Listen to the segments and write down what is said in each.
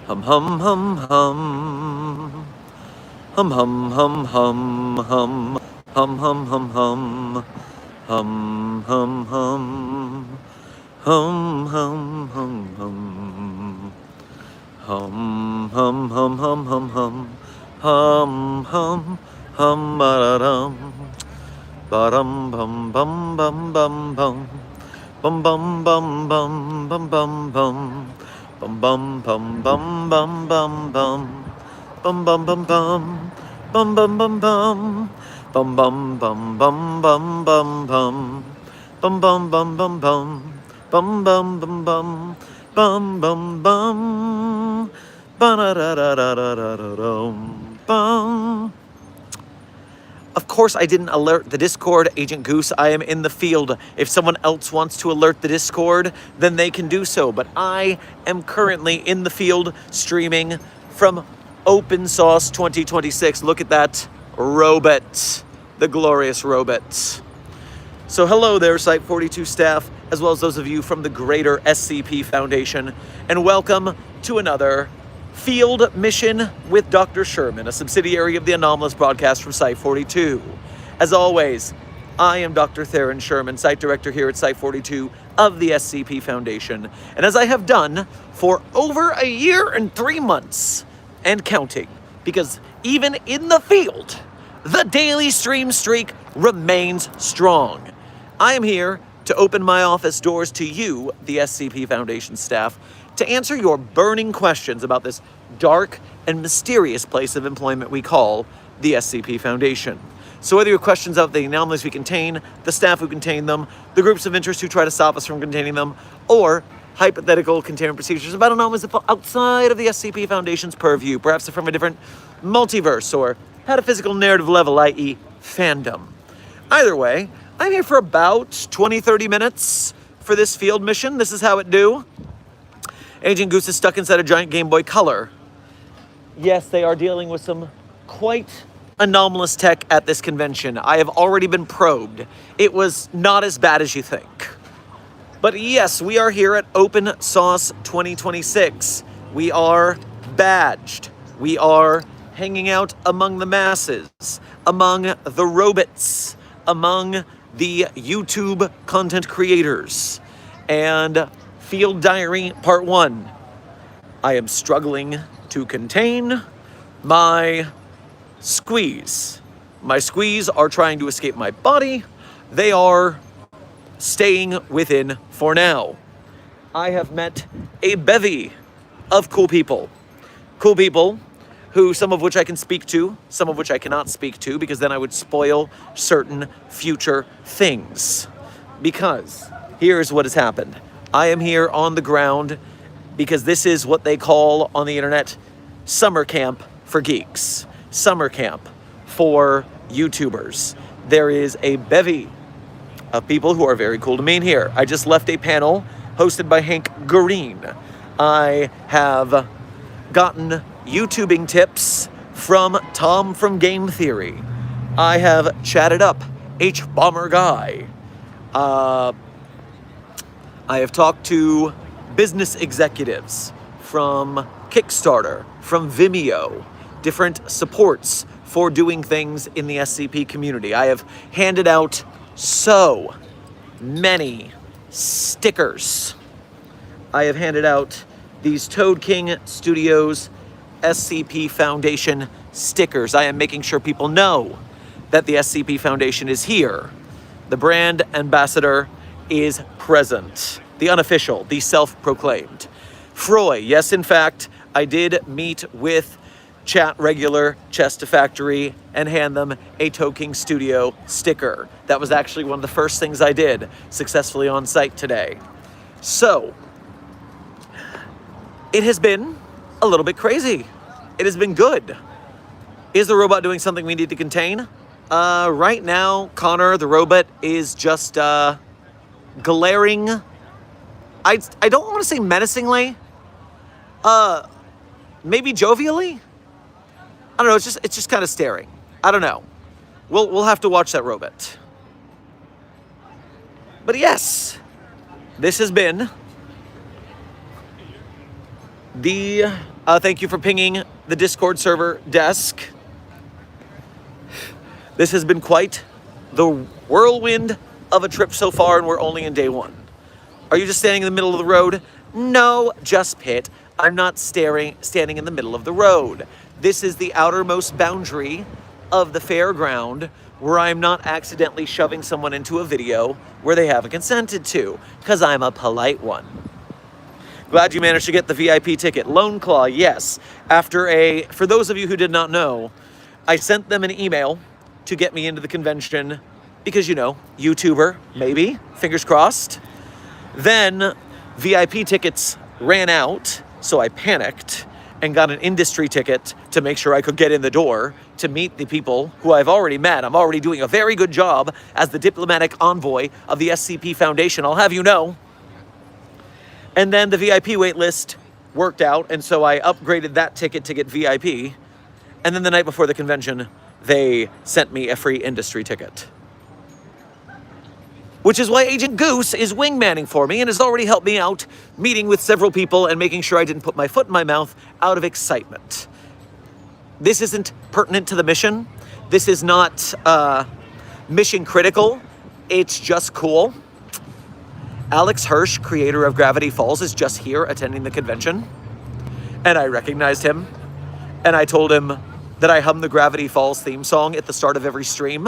Hum hum hum hum. Hum hum hum hum hum. Hum hum hum hum. Hum hum hum. Hum hum hum hum. Hum hum hum hum hum hum. Hum hum hum ba-da-dum. Ba-dum bum bum bum bum bum. Bum bum bum bum bum bum bum. Bum bum bum bum bum bum bum. Bum bum bum bum. Bum bum bum bum. Bum bum bum bum bum bum bum. Bum bum bum bum bum. Bum bum bum bum. Bum bum bum. Ba-da-da-da-da-da-da-dum. Bum. Of course, I didn't alert the Discord, Agent Goose. I am in the field. If someone else wants to alert the Discord, then they can do so. But I am currently in the field streaming from Open Sauce 2026. Look at that robot, the glorious robot. So hello there, Site 42 staff, as well as those of you from the greater SCP Foundation, and welcome to another Field Mission with Dr. Sherman, a subsidiary of the Anomalous broadcast from Site 42. As always, I am Dr. Theron Sherman, Site Director here at Site 42 of the SCP Foundation, and as I have done for over a year and 3 months, and counting, because even in the field, the daily stream streak remains strong. I am here to open my office doors to you, the SCP Foundation staff, to answer your burning questions about this dark and mysterious place of employment we call the SCP Foundation. So whether your questions about the anomalies we contain, the staff who contain them, the groups of interest who try to stop us from containing them, or hypothetical containment procedures about anomalies that fall outside of the SCP Foundation's purview, perhaps they're from a different multiverse or at a physical narrative level, i.e. fandom. Either way, I'm here for about 20-30 minutes for this field mission. This is how it do. Agent Goose is stuck inside a giant Game Boy Color. Yes, they are dealing with some quite anomalous tech at this convention. I have already been probed. It was not as bad as you think. But yes, we are here at Open Sauce 2026. We are badged. We are hanging out among the masses, among the robots, among the YouTube content creators. And Field Diary Part 1. I am struggling to contain my squeeze. My squeeze are trying to escape my body. They are staying within for now. I have met a bevy of cool people. Cool people who, some of which I can speak to, some of which I cannot speak to, because then I would spoil certain future things. Because here's what has happened. I am here on the ground because this is what they call on the internet summer camp for geeks. Summer camp for YouTubers. There is a bevy of people who are very cool to me in here. I just left a panel hosted by Hank Green. I have gotten YouTubing tips from Tom from Game Theory. I have chatted up H-Bomber Guy. I have talked to business executives from Kickstarter, from Vimeo, different supports for doing things in the SCP community. I have handed out so many stickers. I have handed out these Toad King Studios SCP Foundation stickers. I am making sure people know that the SCP Foundation is here. The brand ambassador is present. The unofficial, the self-proclaimed. Froy, yes, in fact, I did meet with Chat Regular, Chesta Factory, and hand them a Toad King Studio sticker. That was actually one of the first things I did successfully on site today. So, it has been a little bit crazy. It has been good. Is the robot doing something we need to contain? Right now, Connor, the robot, is just glaring. I don't want to say menacingly. Maybe jovially? I don't know, it's just kind of staring. I don't know. We'll have to watch that robot. But yes, this has been the Thank you for pinging the Discord server desk. This has been quite the whirlwind of a trip so far, and we're only in day one. Are you just standing in the middle of the road? No, just Pit. I'm not standing in the middle of the road. This is the outermost boundary of the fairground where I'm not accidentally shoving someone into a video where they haven't consented to, because I'm a polite one. Glad you managed to get the VIP ticket. Lone Claw, yes. For those of you who did not know, I sent them an email to get me into the convention because, you know, YouTuber, maybe, fingers crossed. Then VIP tickets ran out, so I panicked and got an industry ticket to make sure I could get in the door to meet the people who I've already met. I'm already doing a very good job as the diplomatic envoy of the SCP Foundation, I'll have you know. And then the VIP wait list worked out, and so I upgraded that ticket to get VIP. And then the night before the convention, they sent me a free industry ticket. Which is why Agent Goose is wingmanning for me and has already helped me out, meeting with several people and making sure I didn't put my foot in my mouth out of excitement. This isn't pertinent to the mission. This is not mission critical. It's just cool. Alex Hirsch, creator of Gravity Falls, is just here attending the convention. And I recognized him. And I told him that I hum the Gravity Falls theme song at the start of every stream.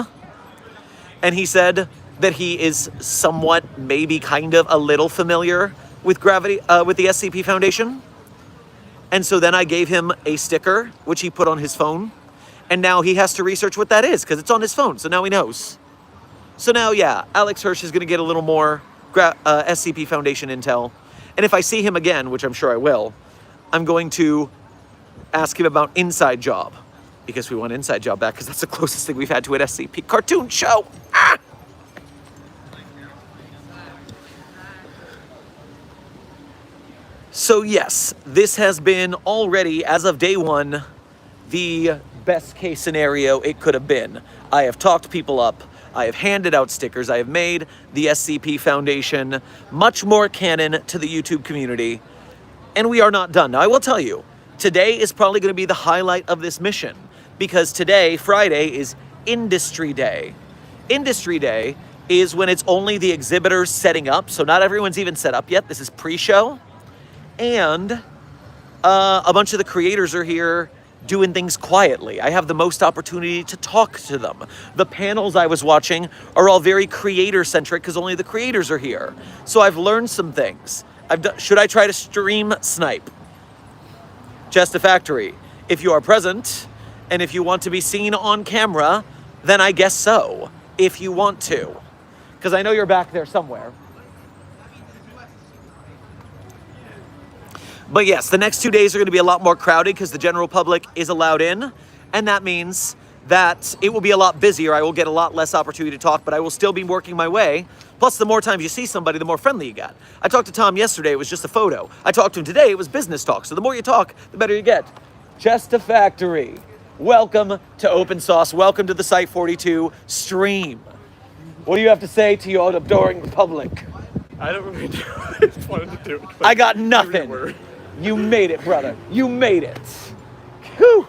And he said that he is somewhat, maybe kind of, a little familiar with with the SCP Foundation. And so then I gave him a sticker, which he put on his phone. And now he has to research what that is, because it's on his phone, so now he knows. So now, yeah, Alex Hirsch is going to get a little more SCP Foundation intel. And if I see him again, which I'm sure I will, I'm going to ask him about Inside Job. Because we want Inside Job back, because that's the closest thing we've had to an SCP cartoon show. Ah! So yes, this has been already, as of day one, the best case scenario it could have been. I have talked people up. I have handed out stickers. I have made the SCP Foundation much more canon to the YouTube community. And we are not done. Now, I will tell you, today is probably going to be the highlight of this mission. Because today, Friday, is Industry Day. Industry Day is when it's only the exhibitors setting up. So not everyone's even set up yet. This is pre-show. And a bunch of the creators are here doing things quietly. I have the most opportunity to talk to them. The panels I was watching are all very creator-centric because only the creators are here. So I've learned some things. Should I try to stream snipe? Just a factory. If you are present, and if you want to be seen on camera, then I guess so, if you want to. Because I know you're back there somewhere. But yes, the next 2 days are going to be a lot more crowded because the general public is allowed in. And that means that it will be a lot busier. I will get a lot less opportunity to talk, but I will still be working my way. Plus, the more times you see somebody, the more friendly you get. I talked to Tom yesterday, it was just a photo. I talked to him today, it was business talk. So the more you talk, the better you get. Just a factory. Welcome to Open Sauce. Welcome to the Site 42 stream. What do you have to say to your adoring public? I don't really do it. I just wanted to do it. I got nothing. You made it, brother. You made it. Whew.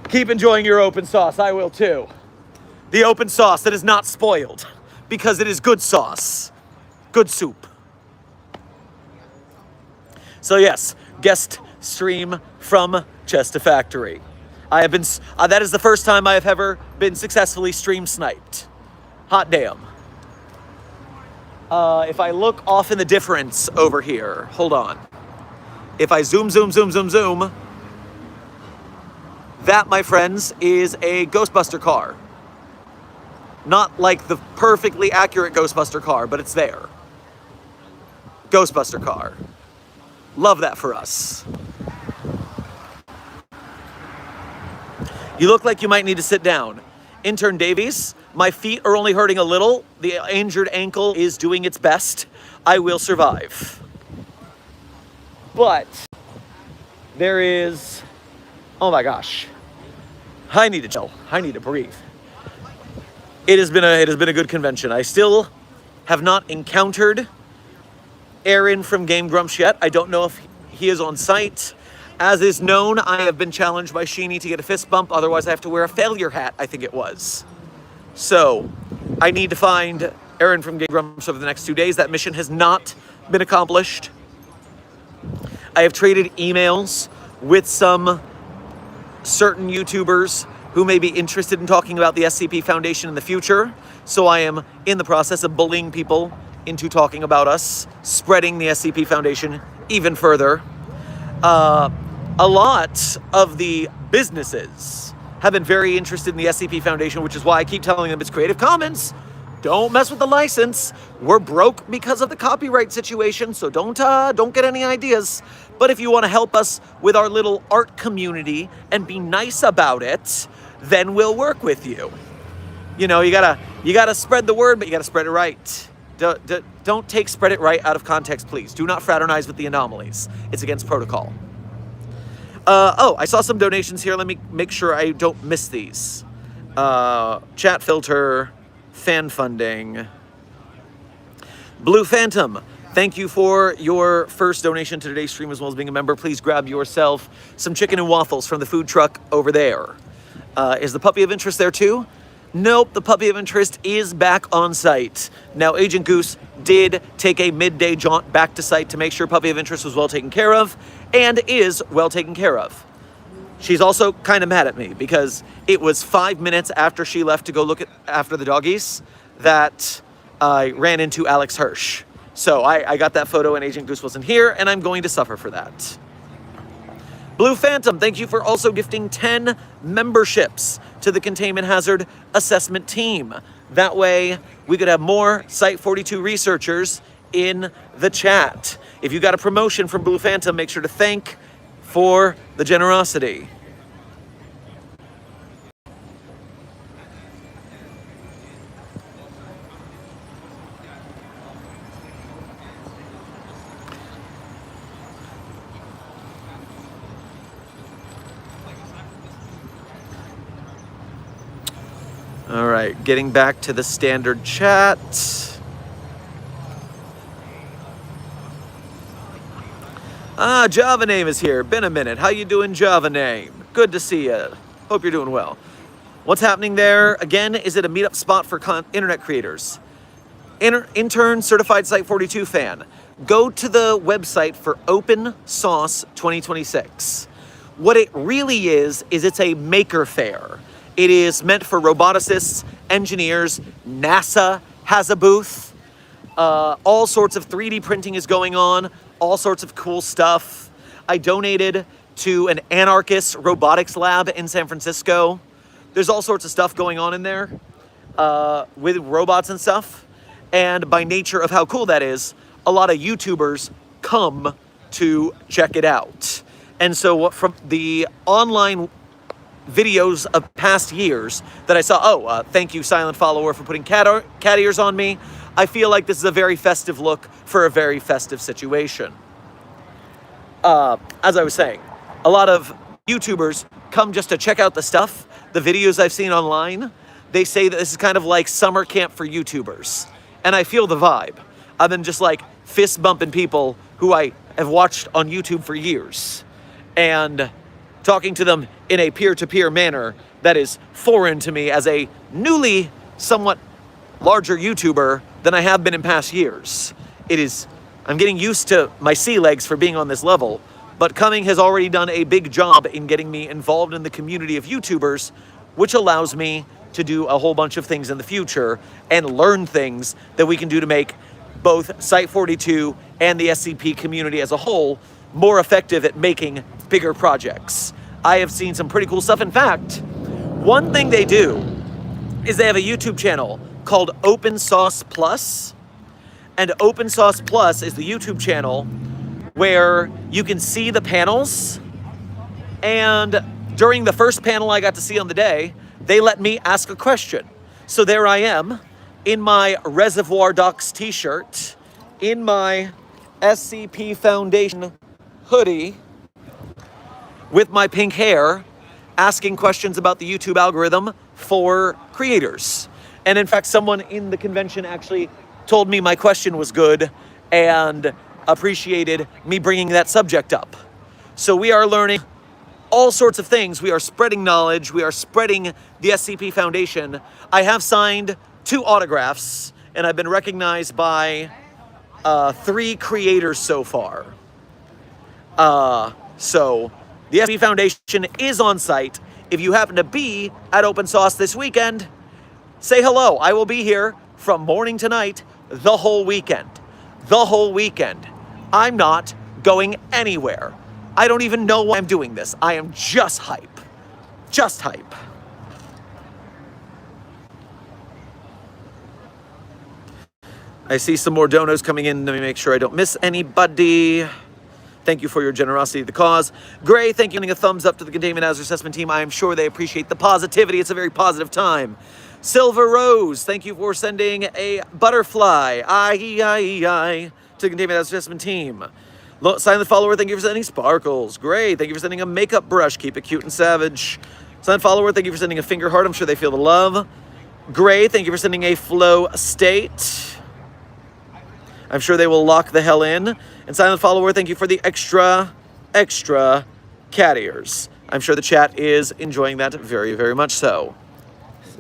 Keep enjoying your open sauce. I will too. The open sauce that is not spoiled because it is good sauce. Good soup. So yes, guest stream from Chesta Factory. I have been, that is the first time I have ever been successfully stream sniped. Hot damn. If I look off in the difference over here, hold on. If I zoom, that, my friends, is a Ghostbuster car. Not like the perfectly accurate Ghostbuster car, but it's there. Ghostbuster car. Love that for us. You look like you might need to sit down. Intern Davies, my feet are only hurting a little. The injured ankle is doing its best. I will survive. But there is, oh my gosh, I need to chill. I need to breathe. It has been a good convention. I still have not encountered Aaron from Game Grumps yet. I don't know if he is on site. As is known, I have been challenged by Sheeny to get a fist bump, otherwise I have to wear a failure hat, I think it was. So, I need to find Aaron from Gay Grumps over the next 2 days. That mission has not been accomplished. I have traded emails with some certain YouTubers who may be interested in talking about the SCP Foundation in the future. So I am in the process of bullying people into talking about us, spreading the SCP Foundation even further. A lot of the businesses have been very interested in the SCP Foundation, which is why I keep telling them it's Creative Commons. Don't mess with the license. We're broke because of the copyright situation, so don't get any ideas. But if you want to help us with our little art community and be nice about it, then we'll work with you. You know, you gotta spread the word, but you gotta spread it right. Don't take spread it right out of context, please. Do not fraternize with the anomalies. It's against protocol. I saw some donations here. Let me make sure I don't miss these. Chat filter, fan funding. Blue Phantom, thank you for your first donation to today's stream as well as being a member. Please grab yourself some chicken and waffles from the food truck over there. Is the puppy of interest there too? Nope, the puppy of interest is back on site. Now, Agent Goose did take a midday jaunt back to site to make sure puppy of interest was well taken care of, and is well taken care of. She's also kind of mad at me because it was 5 minutes after she left to go look after the doggies that I ran into Alex Hirsch. So I got that photo and Agent Goose wasn't here, and I'm going to suffer for that. Blue Phantom, thank you for also gifting 10 memberships to the Containment Hazard Assessment Team. That way, we could have more Site 42 researchers in the chat. If you got a promotion from Blue Phantom, make sure to thank for the generosity. All right, getting back to the standard chat. Java Name is here. Been a minute. How you doing, Java Name? Good to see you. Hope you're doing well. What's happening there? Again, is it a meetup spot for internet creators? Intern Certified Site 42 fan. Go to the website for Open Sauce 2026. What it really is it's a maker fair. It is meant for roboticists, engineers. NASA has a booth. All sorts of 3D printing is going on. All sorts of cool stuff. I donated to an anarchist robotics lab in San Francisco. There's all sorts of stuff going on in there with robots and stuff. And by nature of how cool that is, a lot of YouTubers come to check it out. And so from the online videos of past years that I saw, thank you, silent follower, for putting cat ears on me. I feel like this is a very festive look for a very festive situation. As I was saying, a lot of YouTubers come just to check out the stuff. The videos I've seen online, they say that this is kind of like summer camp for YouTubers. And I feel the vibe. I've been just like fist bumping people who I have watched on YouTube for years and talking to them in a peer-to-peer manner that is foreign to me as a newly somewhat larger YouTuber than I have been in past years. I'm getting used to my sea legs for being on this level, but Cumming has already done a big job in getting me involved in the community of YouTubers, which allows me to do a whole bunch of things in the future and learn things that we can do to make both Site 42 and the SCP community as a whole more effective at making bigger projects. I have seen some pretty cool stuff. In fact, one thing they do is they have a YouTube channel called Open Sauce Plus. And Open Sauce Plus is the YouTube channel where you can see the panels. And during the first panel I got to see on the day, they let me ask a question. So there I am in my Reservoir Docs t-shirt, in my SCP Foundation hoodie, with my pink hair, asking questions about the YouTube algorithm for creators. And in fact, someone in the convention actually told me my question was good and appreciated me bringing that subject up. So we are learning all sorts of things. We are spreading knowledge. We are spreading the SCP Foundation. I have signed 2 autographs, and I've been recognized by 3 creators so far. So the SCP Foundation is on site. If you happen to be at Open Sauce this weekend, say hello. I will be here from morning to night the whole weekend. The whole weekend. I'm not going anywhere. I don't even know why I'm doing this. I am just hype. Just hype. I see some more donos coming in. Let me make sure I don't miss anybody. Thank you for your generosity to the cause. Gray, thank you for giving a thumbs up to the Containment Hazard Assessment team. I am sure they appreciate the positivity. It's a very positive time. Silver Rose, thank you for sending a butterfly. To the Containment Hazard Assessment team. Silent Follower, thank you for sending sparkles. Gray, thank you for sending a makeup brush. Keep it cute and savage. Silent Follower, thank you for sending a finger heart. I'm sure they feel the love. Gray, thank you for sending a flow state. I'm sure they will lock the hell in. And Silent Follower, thank you for the extra cat ears. I'm sure the chat is enjoying that very, very much so.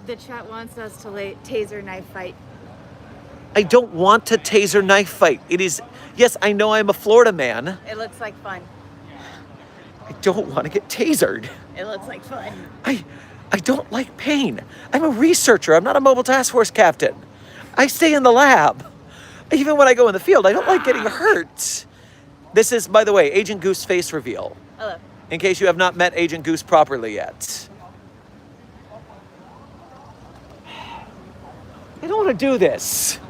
The chat wants us to taser knife fight. I don't want to taser knife fight. It is, yes, I know I'm a Florida man. It looks like fun. I don't want to get tasered. It looks like fun. I don't like pain. I'm a researcher. I'm not a mobile task force captain. I stay in the lab. Even when I go in the field, I don't like getting hurt. This is, by the way, Agent Goose face reveal. Hello. In case you have not met Agent Goose properly yet. I don't want to do this.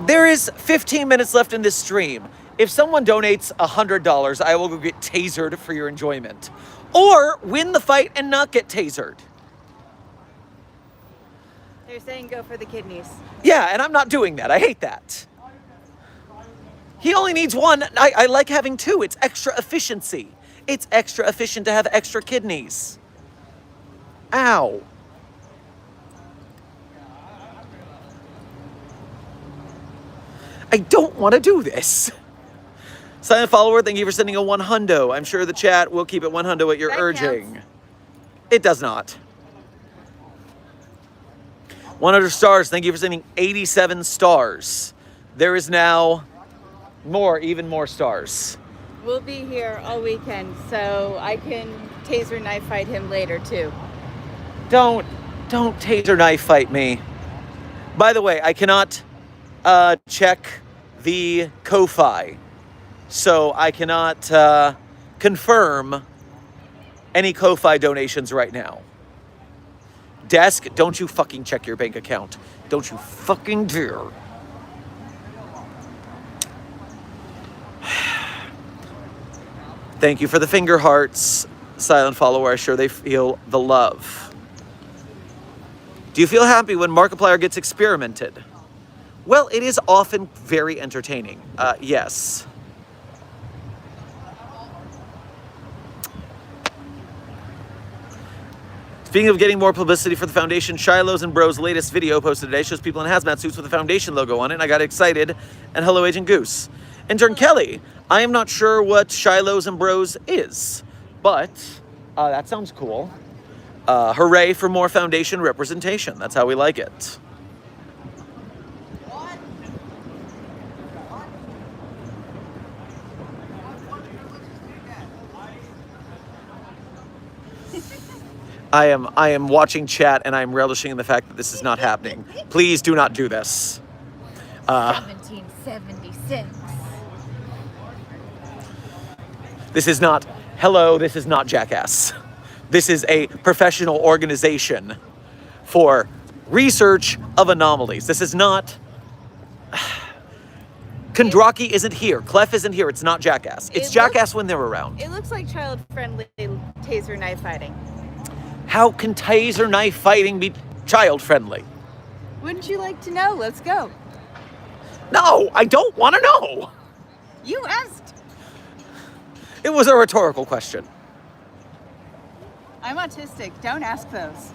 There is 15 minutes left in this stream. If someone donates $100, I will go get tasered for your enjoyment. Or win the fight and not get tasered. They're saying go for the kidneys. Yeah, and I'm not doing that. I hate that. He only needs 1. I like having 2. It's extra efficiency. It's extra efficient to have extra kidneys. Ow. I don't want to do this. Silent Follower, thank you for sending a 100. I'm sure the chat will keep it 100 at your That urging. counts. It does not. 100 stars, thank you for sending 87 stars. There is now even more stars. We'll be here all weekend, so I can taser knife fight him later too. Don't taser knife fight me. By the way, I cannot check the Ko-Fi, so I cannot confirm any Ko-Fi donations right now. Desk, don't you fucking check your bank account. Don't you fucking dare. Thank you for the finger hearts, Silent Follower. I'm sure they feel the love. Do you feel happy when Markiplier gets experimented? Well, it is often very entertaining. Yes. Speaking of getting more publicity for the Foundation, Shiloh's and Bro's latest video posted today shows people in hazmat suits with the Foundation logo on it, and I got excited. And hello, Agent Goose. Intern Kelly, I am not sure what Shiloh's and Bros is, but that sounds cool. Hooray for more Foundation representation. That's how we like it. I am watching chat and I'm relishing in the fact that this is not happening. Please do not do this. 1776. This is not Jackass. This is a professional organization for research of anomalies. This is not... Kondraki isn't here. Clef isn't here. It's not Jackass. It's Jackass when they're around. It looks like child-friendly taser knife fighting. How can taser knife fighting be child-friendly? Wouldn't you like to know? Let's go. No, I don't want to know. You asked. It was a rhetorical question. I'm autistic. Don't ask those.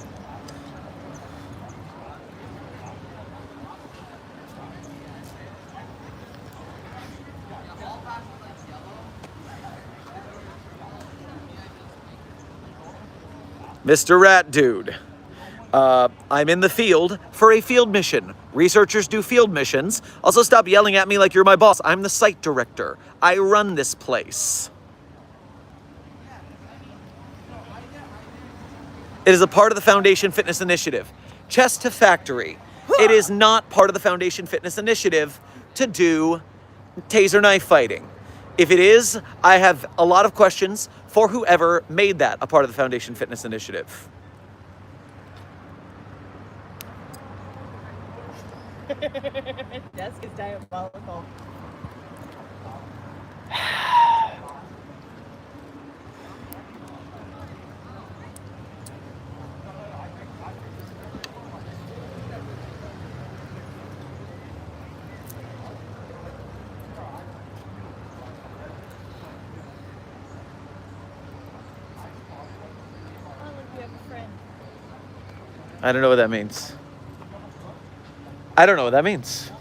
Mr. Rat Dude. I'm in the field for a field mission. Researchers do field missions. Also, stop yelling at me like you're my boss. I'm the site director. I run this place. It is a part of the Foundation Fitness Initiative. Chest to factory. It is not part of the Foundation Fitness Initiative to do taser knife fighting. If it is, I have a lot of questions for whoever made that a part of the Foundation Fitness Initiative. Desk is diabolical. I don't know what that means. I don't know what that means.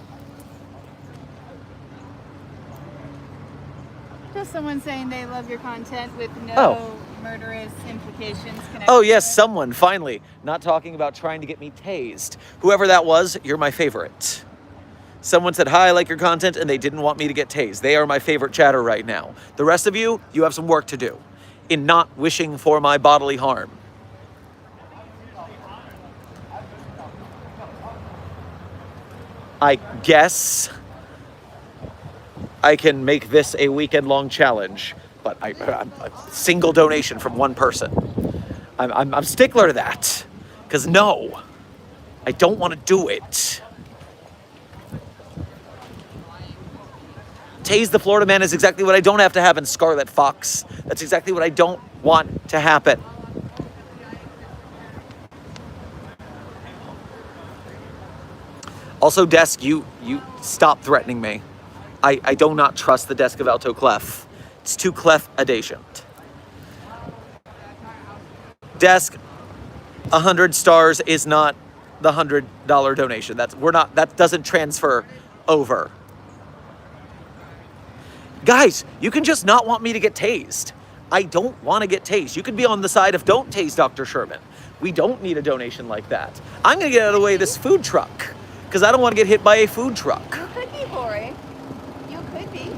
Just someone saying they love your content with no murderous implications. Oh yes, someone, finally. Not talking about trying to get me tased. Whoever that was, you're my favorite. Someone said, hi, I like your content, and they didn't want me to get tased. They are my favorite chatter right now. The rest of you, you have some work to do in not wishing for my bodily harm. I guess I can make this a weekend-long challenge, but I'm a single donation from one person. I'm stickler to that, because no, I don't want to do it. Tase the Florida man is exactly what I don't have to happen, Scarlet Fox. That's exactly what I don't want to happen. Also, Desk, you stop threatening me. I do not trust the Desk of Alto Clef. It's too clef adjacent. Desk, 100 stars is not the $100 donation. That doesn't transfer over. Guys, you can just not want me to get tased. I don't want to get tased. You could be on the side of don't tase Dr. Sherman. We don't need a donation like that. I'm going to get out of the way of this food truck because I don't want to get hit by a food truck. You could be, Jorge. You could be.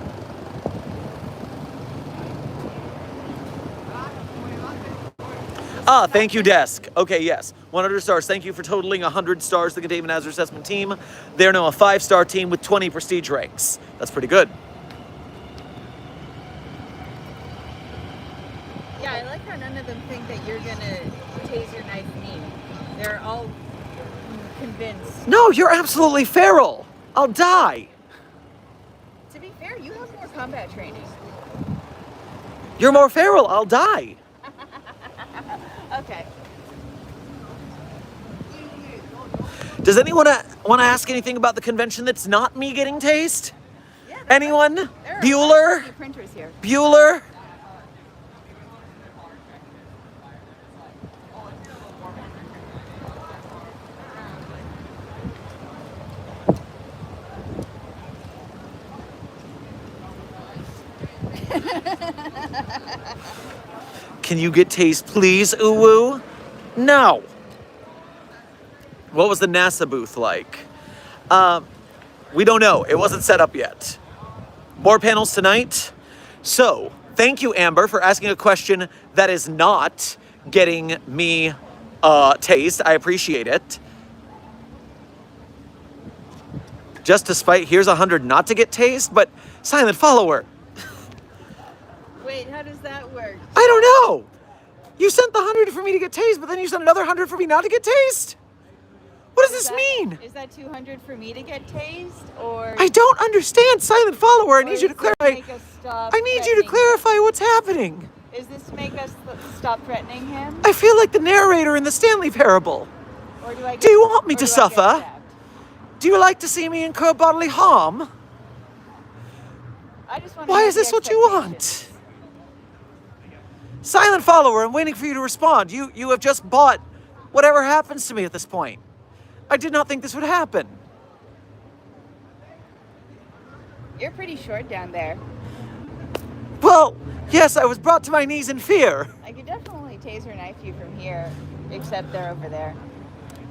Ah, thank you, Desk. Okay, yes. 100 stars. Thank you for totaling 100 stars to the Containment Hazard Assessment team. They're now a 5-star team with 20 prestige ranks. That's pretty good. Yeah, I like how none of them think that you're gonna taser knife me. They're all convinced. No, you're absolutely feral. I'll die. To be fair, you have more combat training. You're more feral. I'll die. Okay. Does anyone want to ask anything about the convention that's not me getting tased? Yeah, Anyone? there are Bueller? few printers here. Bueller? Can you get tased, please, Uwu? No. What was the NASA booth like? We don't know. It wasn't set up yet. More panels tonight. So, thank you, Amber, for asking a question that is not getting me tased. I appreciate it. Just to spite, here's 100 not to get tased, but silent follower. Wait, how does that work? I don't know. You sent the 100 for me to get tased, but then you sent another 100 for me not to get tased? What does this mean? Is that 200 for me to get tased, or? I don't understand, silent follower. I need you to does this clarify. make us stop I need you to threatening clarify what's happening. him? Is this to make us stop threatening him? I feel like the narrator in the Stanley Parable. Or do I get, Do you want me or to do I get suffer? stabbed? Do you like to see me incur bodily harm? I just want to Why know is the this what you expectations. want? Silent follower, I'm waiting for you to respond. You have just bought whatever happens to me at this point. I did not think this would happen. You're pretty short down there. Well, yes, I was brought to my knees in fear. I could definitely taser knife you from here, except they're over there.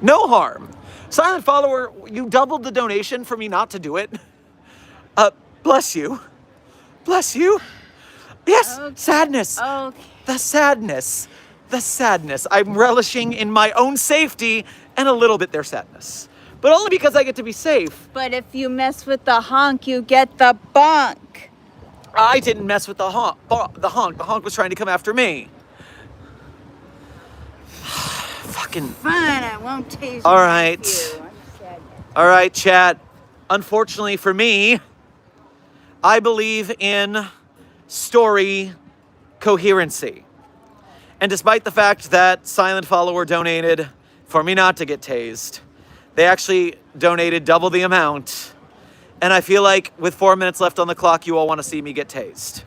No harm. Silent follower, you doubled the donation for me not to do it. Bless you. Bless you. Yes, Okay. sadness. Okay. The sadness. The sadness. I'm relishing in my own safety and a little bit their sadness. But only because I get to be safe. But if you mess with the honk, you get the bonk. I didn't mess with the honk. The honk was trying to come after me. Fucking. Fine, I won't tase All you. right. I'm sad. All right, chat. Unfortunately for me, I believe in story coherency. And despite the fact that Silent Follower donated for me not to get tased, they actually donated double the amount. And I feel like with 4 minutes left on the clock, you all want to see me get tased.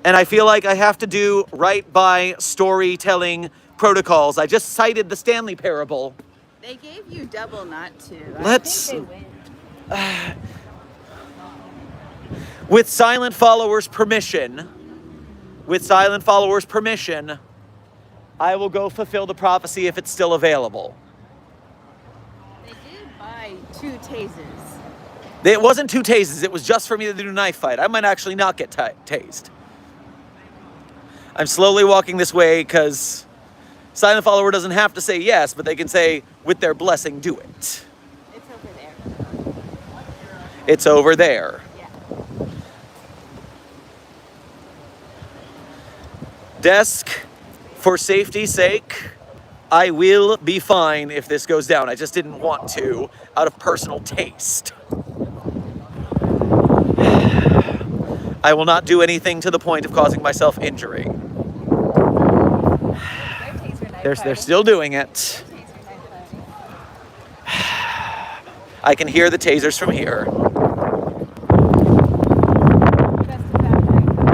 And I feel like I have to do right by storytelling protocols. I just cited the Stanley Parable. They gave you double not to. Let's- I think they win. With Silent Follower's permission, I will go fulfill the prophecy if it's still available. They did buy 2 tasers. It wasn't 2 tases, it was just for me to do a knife fight. I might actually not get tased. I'm slowly walking this way because Silent Follower doesn't have to say yes, but they can say, with their blessing, do it. It's over there. It's over there. Yeah. Desk, for safety's sake, I will be fine if this goes down. I just didn't want to, out of personal taste. I will not do anything to the point of causing myself injury. They're still doing it. I can hear the tasers from here.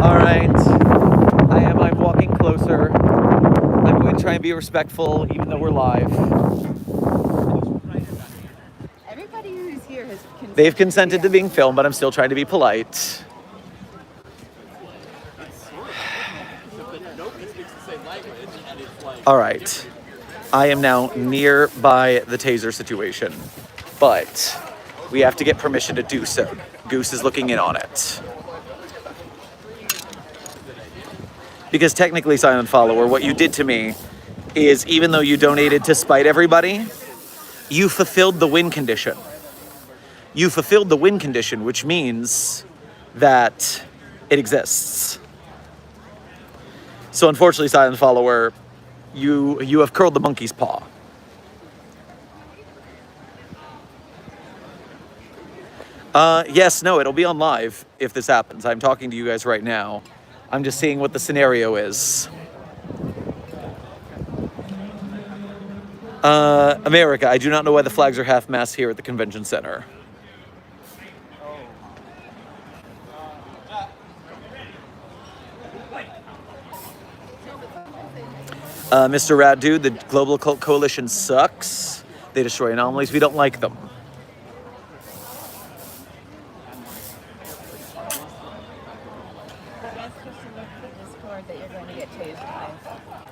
All right. I'm walking closer. I'm going to try and be respectful, even though we're live. Everybody who's here has consented. They've consented to being filmed, but I'm still trying to be polite. All right. I am now nearby the taser situation, but we have to get permission to do so. Goose is looking in on it. Because technically, Silent Follower, what you did to me is, even though you donated to spite everybody, you fulfilled the win condition. You fulfilled the win condition, which means that it exists. So unfortunately, Silent Follower, you have curled the monkey's paw. Yes, no, it'll be on live if this happens. I'm talking to you guys right now. I'm just seeing what the scenario is. America, I do not know why the flags are half-mast here at the convention center. Mr. Rat Dude, the Global Occult Coalition sucks. They destroy anomalies. We don't like them.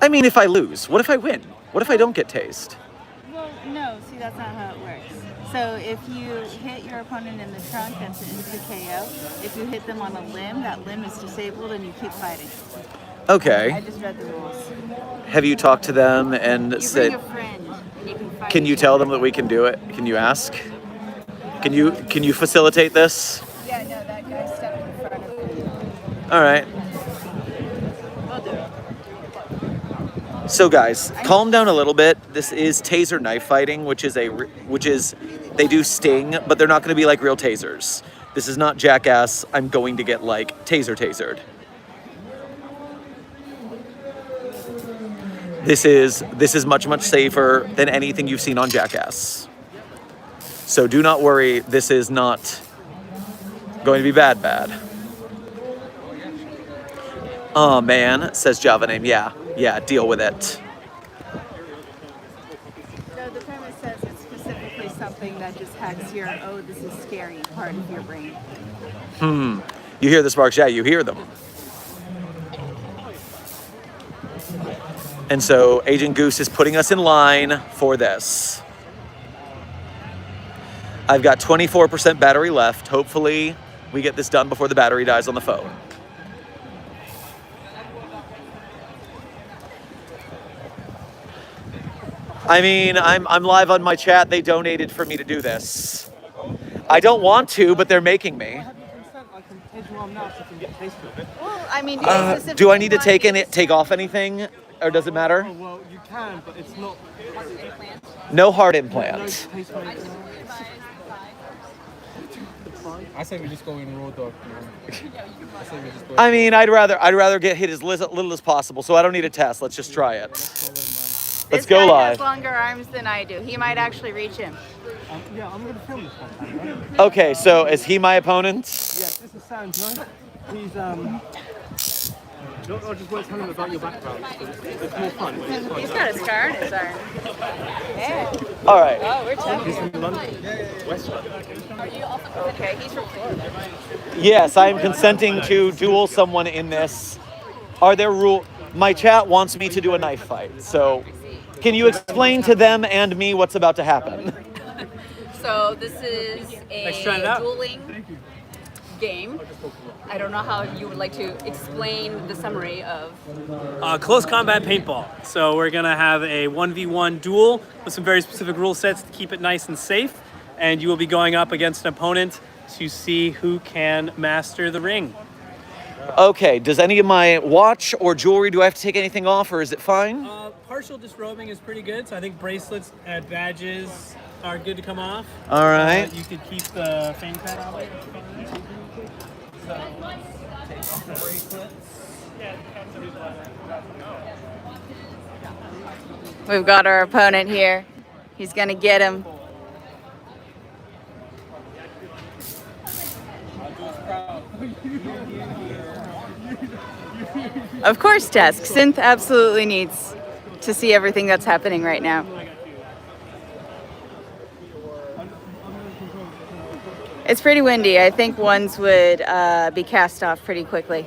I mean, if I lose, what if I win? What if I don't get tased? Well, no, see, that's not how it works. So if you hit your opponent in the trunk, that's an instant KO. If you hit them on a limb, that limb is disabled and you keep fighting. I Okay. just read the rules. Have you talked to them and You said, bring a friend and you can fight. can you tell them that we can do it? Can you ask? Can you facilitate this? Yeah, no, that guy stepped in front of me. All right. We'll do it. So guys, calm down a little bit. This is taser knife fighting, which is they do sting, but they're not going to be like real tasers. This is not Jackass. I'm going to get like tasered. This is much safer than anything you've seen on Jackass. So do not worry. This is not going to be bad. Oh man, says Java name. Yeah, deal with it. No, the premise says it's specifically something that just hacks your, oh, this is scary part of your brain. You hear the sparks? Yeah, you hear them. And so Agent Goose is putting us in line for this. I've got 24% battery left. Hopefully we get this done before the battery dies on the phone. I mean, I'm live on my chat. They donated for me to do this. I don't want to, but they're making me. Well, I mean, Do I need to take off anything, or does it matter? Oh, well, you can, but it's not. No heart implant. I say we just go in raw dog. I mean, I'd rather get hit as little as possible, so I don't need a test. Let's just try it. Let's go This guy live. has longer arms than I do. He might actually reach him. Yeah, I'm gonna film this one. Right? Okay, so is he my opponent? Yes, this is Sandra. He's I'll just wait, tell him about your background. It's more fun. It's fun. He's got a scar on his arm. Yeah. All right. Oh, we're talking. He's from London. West London. Okay, he's from Florida. Yes, I am consenting to duel someone in this. Are there rules? My chat wants me to do a knife fight, so can you explain to them and me what's about to happen? So this is a dueling game. I don't know how you would like to explain the summary of. Close combat paintball. So we're gonna have a 1v1 duel with some very specific rule sets to keep it nice and safe. And you will be going up against an opponent to see who can master the ring. Okay, does any of my watch or jewelry, do I have to take anything off, or is it fine? Partial disrobing is pretty good. So I think bracelets and badges are good to come off. All right. You could keep the fanny pad on it. So take off the bracelets. We've got our opponent here. He's gonna get him. Of course, Task. Synth absolutely needs to see everything that's happening right now. It's pretty windy. I think ones would be cast off pretty quickly.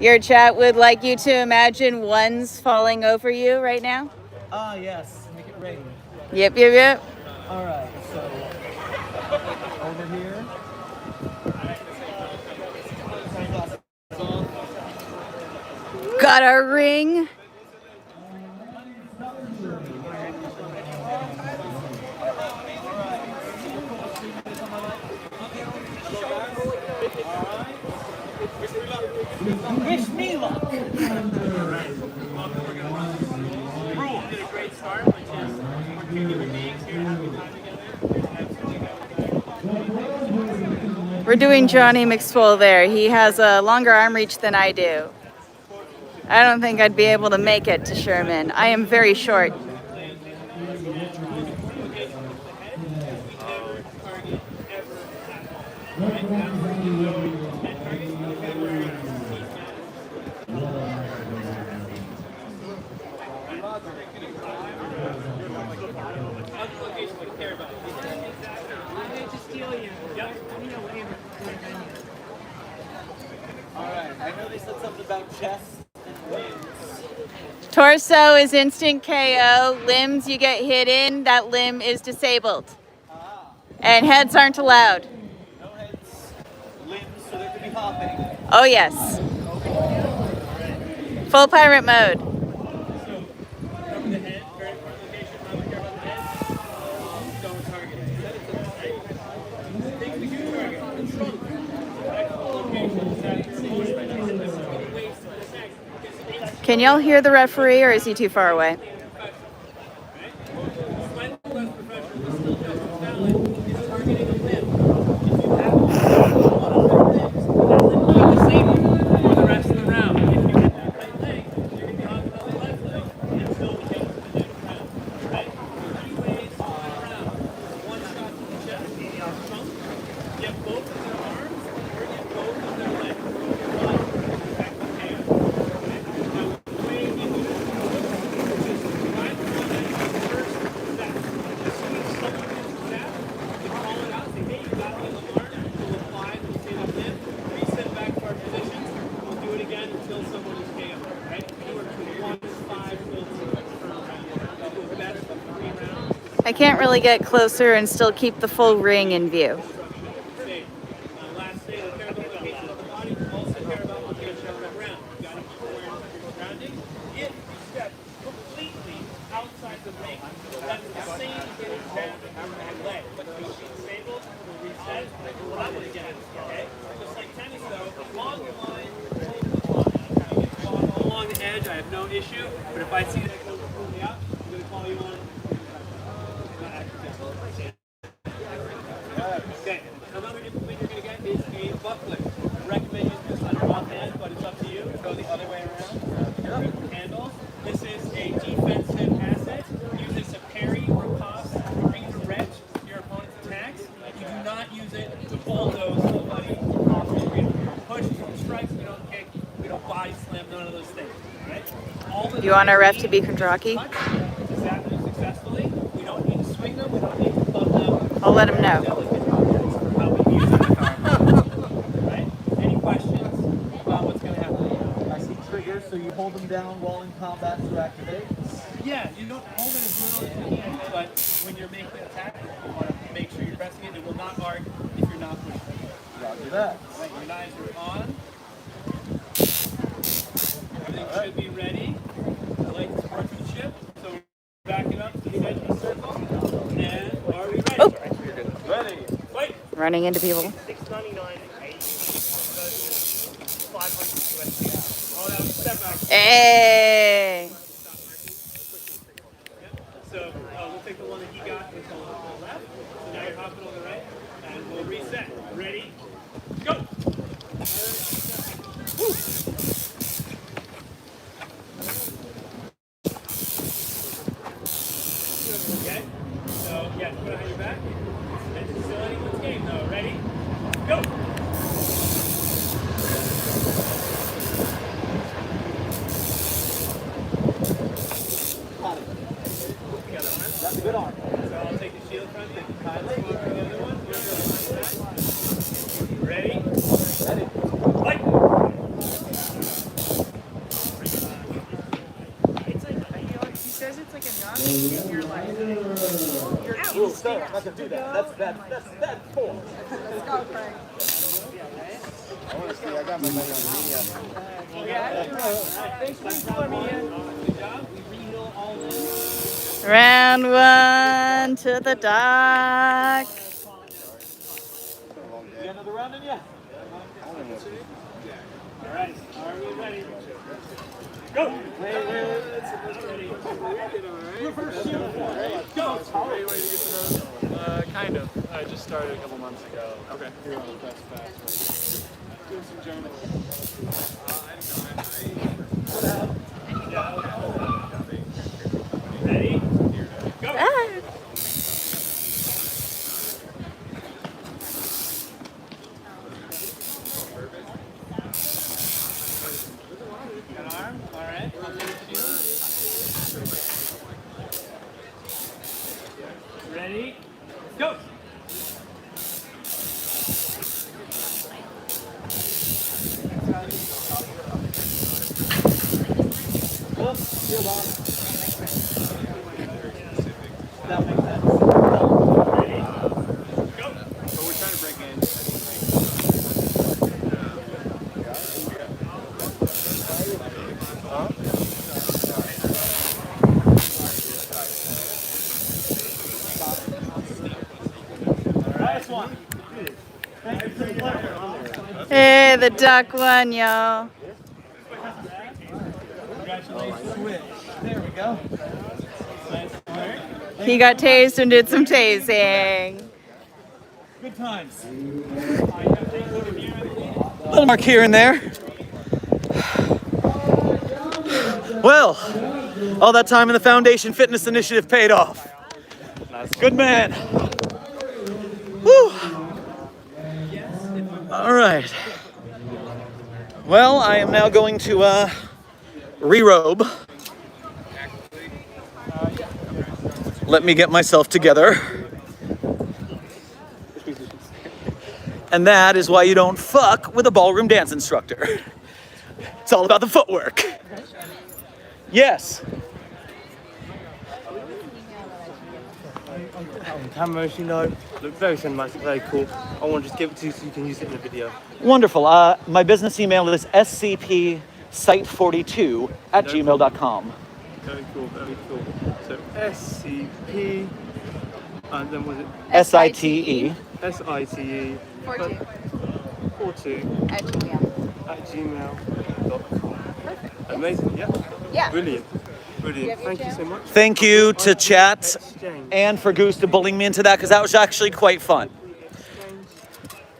Your chat would like you to imagine ones falling over you right now? Ah, yes. Make it rain. Yep, yep, yep. All right, so over here. Got our ring. Wish me luck. We're doing Johnny McSwole there. He has a longer arm reach than I do. I don't think I'd be able to make it to Sherman. I am very short. I know they said something about chest and limbs. Torso is instant KO. Limbs you get hit in, that limb is disabled. And heads aren't allowed. No heads. Limbs, so there could be hopping. Oh yes. Full pirate mode. Can y'all hear the referee, or is he too far away? I can't really get closer and still keep the full ring in view. Along the edge, I have no issue, but if I see that goes completely up, I'm going to call you on. Okay, another implement you're going to get is a buckler. I recommend using this on your offhand, but it's up to you. Go the other way around. Handles. This is a defensive asset. Use this to parry, riposte, redirect your opponent's attacks. You do not use it to bulldoze somebody. We don't push, we don't strike, we don't kick, we don't body slam, none of those things. Right? You want our ref to be Kondraki? Successfully. We don't need to swing them, we don't need to bump them. I'll let him know. Right? Any questions about what's going to happen? I see triggers, so you hold them down while in combat to activate. Yeah, you don't hold it as little as you can, but when you're making an attack, you want to make sure you're pressing it. It will not arc if you're not pushing it. Roger that. Right, your knives are on. Everything should be ready. I like the sportsmanship, so we're backing up to the edge of the circle. And are we ready? Oh. Ready. Wait. Running into people. $6.99 versus $500. Oh, that was a step back. Hey! So we'll take the one that he got with the left. So now you're hopping on the right, and we'll reset. Ready? Go! Woo. Okay. So yeah, put it on your back. It's still anyone's game though. Ready? Go! That's a good arm. So I'll take the shield front, take the kindly, the other one. Ready? Ready. Fight! It's like, he says it's like a knock in your life. You're Ooh, sorry, I'm not gonna do that. That's four. Let's go, Craig. I want to see. I got my money on the media. Thanks for supporting me. Good job. We reheal all this. Round one to the dock. You got another round in ya? All right. Are we ready? Go! Kind of. I just started a couple months ago. Okay. Here on the best fast. Doing some journaling. Ready? Go! Ah. Got an arm? All right. I'll take the shield. Ready? Go! Well, shield on. That makes sense. Ready? Go! But we're trying to break in. Last one. Hey, the duck won, y'all. Congratulations. There we go. Nice work. He got tased and did some tasing. Good times. I have things over here. Little mark here and there. Well, all that time in the Foundation Fitness Initiative paid off. Good man. Woo. All right. Well, I am now going to re-robe. Let me get myself together. And that is why you don't fuck with a ballroom dance instructor. It's all about the footwork. Yes. cameras, you know, look very cinematic, very cool. I want to just give it to you so you can use it in the video. Wonderful. My business email is scpsite42@gmail.com. Very cool, very cool. So SCP, and then was it SITE. SITE 42 42 at Gmail. at gmail.com. Amazing, yeah? Yeah. Brilliant. Brilliant. Thank you so much. Thank you to chat Exchange. and for Goose to bullying me into that, because that was actually quite fun.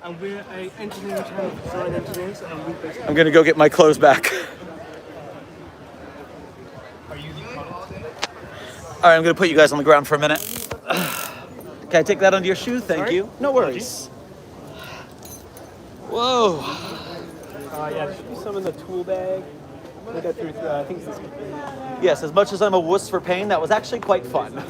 And we're a engineering channel for design engineers, and we basically I'm gonna go get my clothes back. All right, I'm gonna put you guys on the ground for a minute. Can I take that under your shoe? Thank Sorry? you. No worries. Whoa. Yeah, there should be some in the tool bag. I think it's this one. Yes, as much as I'm a wuss for pain, that was actually quite fun.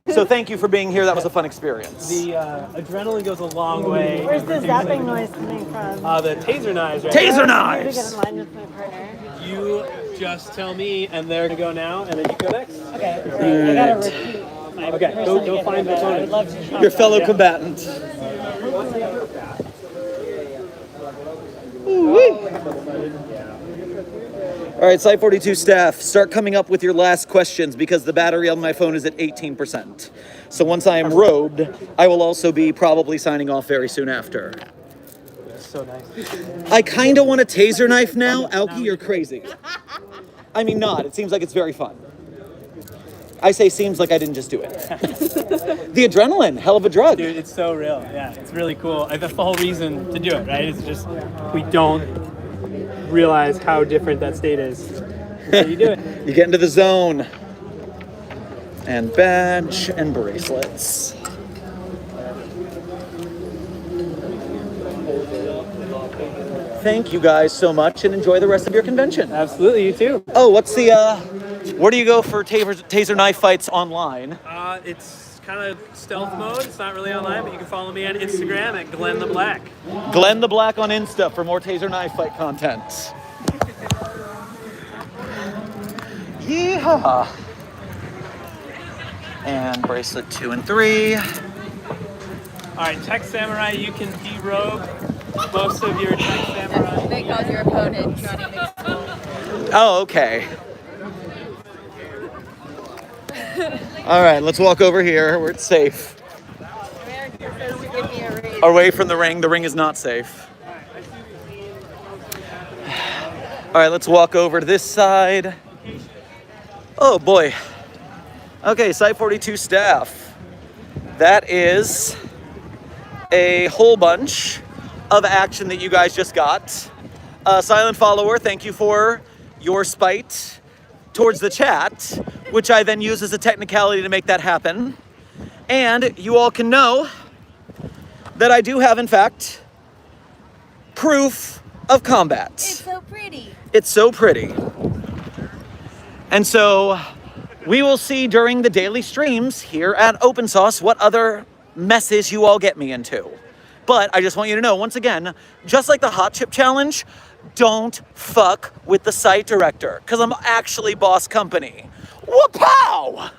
So thank you for being here. That was a fun experience. The adrenaline goes a long way. Where's the zapping noise coming from? The taser knives, right? Taser I knives! get in line with my partner. You just tell me, and they're to go now, and then you go next. Okay, great. I gotta repeat. My Okay, person go again, find the but I opponent. would love to talk Your fellow about it. combatant. All right, Site 42 staff, start coming up with your last questions because the battery on my phone is at 18%. So once I am robed, I will also be probably signing off very soon after. So nice. I kind of want a taser knife now. Alki, you're crazy. I mean, not. It seems like it's very fun. I say seems like I didn't just do it. The adrenaline, hell of a drug. Dude, it's so real. Yeah, it's really cool. That's the whole reason to do it, right? It's just we don't realize how different that state is. So you do it. You get into the zone. And badge and bracelets. Thank you guys so much and enjoy the rest of your convention. Absolutely, you too. Oh, what's the, where do you go for taser knife fights online? It's kind of stealth mode. It's not really online, but you can follow me on Instagram at Glenn the Black. Glenn the Black on Insta for more taser knife fight content. Yeehaw. And bracelet 2 and 3. All right, Tech Samurai, you can derobe most of your Tech Samurai. They called your opponent Johnny McSpoon. Oh, okay. All right, let's walk over here where it's safe. America says to give me a raise. Away from the ring. The ring is not safe. All right, let's walk over to this side. Oh boy. Okay, Site 42 staff. That is a whole bunch of action that you guys just got. Silent follower, thank you for your spite towards the chat, which I then use as a technicality to make that happen. And you all can know that I do have, in fact, proof of combat. It's so pretty. It's so pretty. And so we will see during the daily streams here at Open Sauce what other messes you all get me into. But I just want you to know, once again, just like the Hot Chip Challenge, don't fuck with the site director, because I'm actually boss company. Whoop-pow!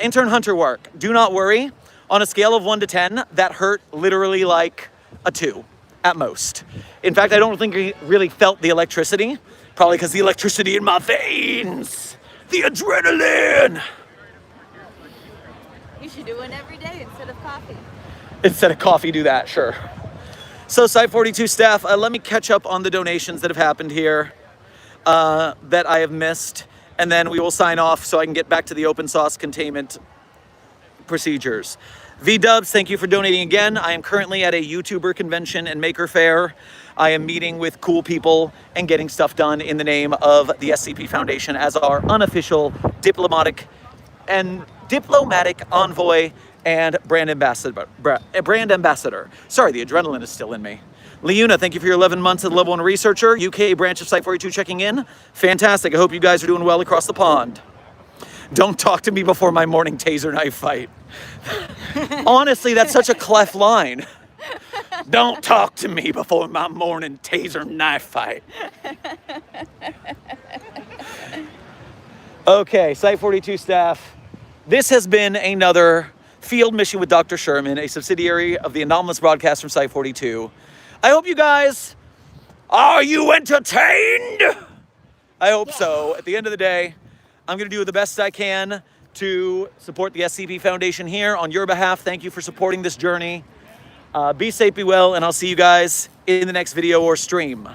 Intern Hunter work. Do not worry. On a scale of 1 to 10, that hurt literally like a 2 at most. In fact, I don't think he really felt the electricity. Probably because the electricity in my veins. The adrenaline. You should do one every day instead of coffee. Instead of coffee, do that, sure. So Site 42 staff, let me catch up on the donations that have happened here that I have missed. And then we will sign off so I can get back to the Open Sauce containment procedures. V-Dubs, thank you for donating again. I am currently at a YouTuber convention and maker fair. I am meeting with cool people and getting stuff done in the name of the SCP Foundation as our unofficial diplomatic envoy and brand ambassador. Sorry, the adrenaline is still in me. Leuna, thank you for your 11 months as a level 1 researcher. UK branch of Site 42 checking in. Fantastic. I hope you guys are doing well across the pond. Don't talk to me before my morning taser knife fight. Honestly, that's such a cleft line. Don't talk to me before my morning taser knife fight. Okay, Site 42 staff. This has been another Field Mission with Dr. Sherman, a subsidiary of the anomalous broadcast from Site 42. I hope you guys, are you entertained? I hope so. At the end of the day, I'm going to do the best I can to support the SCP Foundation here on your behalf. Thank you for supporting this journey. Be safe, be well, and I'll see you guys in the next video or stream.